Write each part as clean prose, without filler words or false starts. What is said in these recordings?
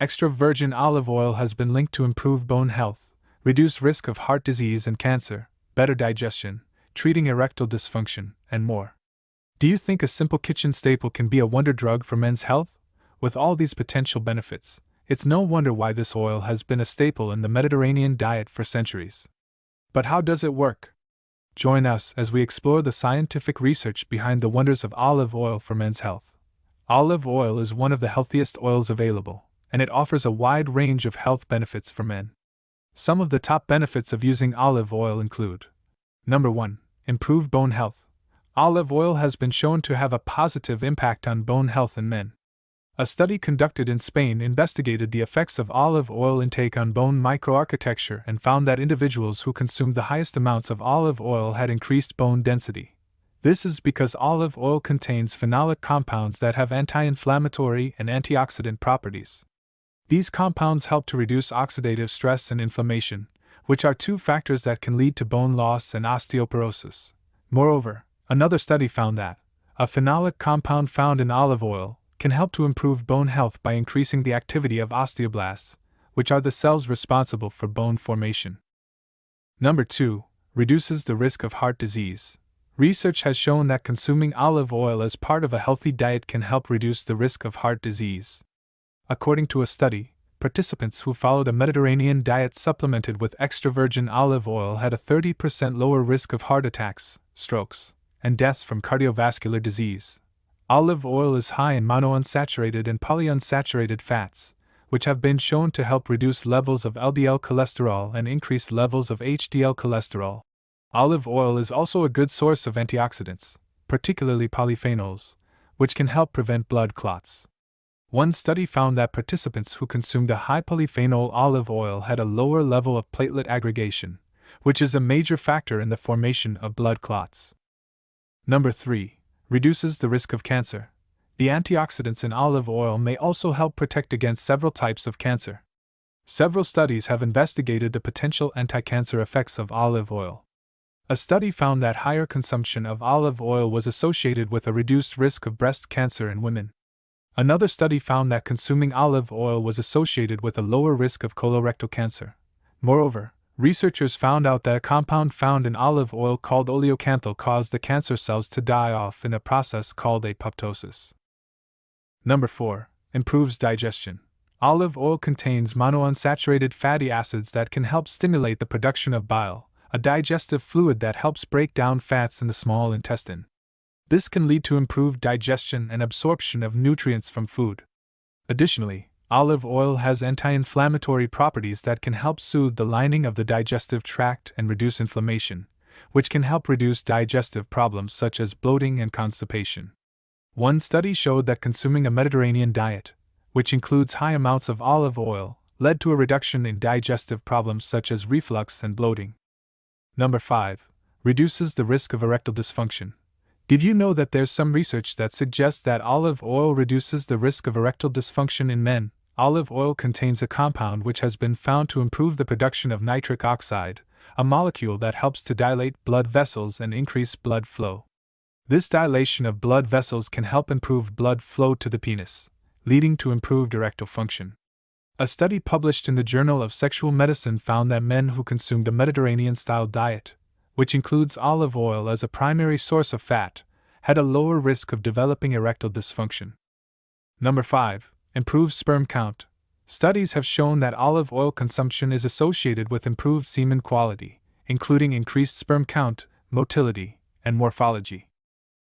Extra virgin olive oil has been linked to improve bone health, reduce risk of heart disease and cancer, better digestion, treating erectile dysfunction, and more. Do you think a simple kitchen staple can be a wonder drug for men's health? With all these potential benefits, it's no wonder why this oil has been a staple in the Mediterranean diet for centuries. But how does it work? Join us as we explore the scientific research behind the wonders of olive oil for men's health. Olive oil is one of the healthiest oils available, and it offers a wide range of health benefits for men. Some of the top benefits of using olive oil include: Number 1. Improved bone health. Olive oil has been shown to have a positive impact on bone health in men. A study conducted in Spain investigated the effects of olive oil intake on bone microarchitecture and found that individuals who consumed the highest amounts of olive oil had increased bone density. This is because olive oil contains phenolic compounds that have anti-inflammatory and antioxidant properties. These compounds help to reduce oxidative stress and inflammation, which are two factors that can lead to bone loss and osteoporosis. Moreover, another study found that a phenolic compound found in olive oil can help to improve bone health by increasing the activity of osteoblasts, which are the cells responsible for bone formation. Number 2. Reduces the risk of heart disease. Research has shown that consuming olive oil as part of a healthy diet can help reduce the risk of heart disease. According to a study, participants who followed a Mediterranean diet supplemented with extra virgin olive oil had a 30% lower risk of heart attacks, strokes, and deaths from cardiovascular disease. Olive oil is high in monounsaturated and polyunsaturated fats, which have been shown to help reduce levels of LDL cholesterol and increase levels of HDL cholesterol. Olive oil is also a good source of antioxidants, particularly polyphenols, which can help prevent blood clots. One study found that participants who consumed a high polyphenol olive oil had a lower level of platelet aggregation, which is a major factor in the formation of blood clots. Number 3. Reduces the risk of cancer. The antioxidants in olive oil may also help protect against several types of cancer. Several studies have investigated the potential anti-cancer effects of olive oil. A study found that higher consumption of olive oil was associated with a reduced risk of breast cancer in women. Another study found that consuming olive oil was associated with a lower risk of colorectal cancer. Moreover, researchers found out that a compound found in olive oil called oleuropein caused the cancer cells to die off in a process called apoptosis. Number 4. Improves digestion. Olive oil contains monounsaturated fatty acids that can help stimulate the production of bile, a digestive fluid that helps break down fats in the small intestine. This can lead to improved digestion and absorption of nutrients from food. Additionally, olive oil has anti-inflammatory properties that can help soothe the lining of the digestive tract and reduce inflammation, which can help reduce digestive problems such as bloating and constipation. One study showed that consuming a Mediterranean diet, which includes high amounts of olive oil, led to a reduction in digestive problems such as reflux and bloating. Number 5. Reduces the risk of erectile dysfunction. Did you know that there's some research that suggests that olive oil reduces the risk of erectile dysfunction in men? Olive oil contains a compound which has been found to improve the production of nitric oxide, a molecule that helps to dilate blood vessels and increase blood flow. This dilation of blood vessels can help improve blood flow to the penis, leading to improved erectile function. A study published in the Journal of Sexual Medicine found that men who consumed a Mediterranean-style diet, which includes olive oil as a primary source of fat, had a lower risk of developing erectile dysfunction. Number 5. Improves sperm count. Studies have shown that olive oil consumption is associated with improved semen quality, including increased sperm count, motility, and morphology.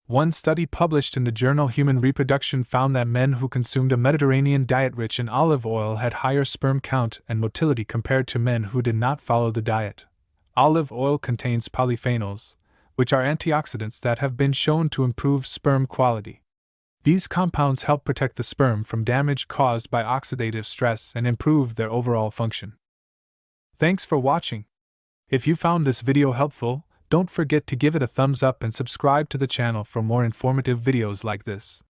One study published in the journal Human Reproduction found that men who consumed a Mediterranean diet rich in olive oil had higher sperm count and motility compared to men who did not follow the diet. Olive oil contains polyphenols, which are antioxidants that have been shown to improve sperm quality. These compounds help protect the sperm from damage caused by oxidative stress and improve their overall function. Thanks for watching. If you found this video helpful, don't forget to give it a thumbs up and subscribe to the channel for more informative videos like this.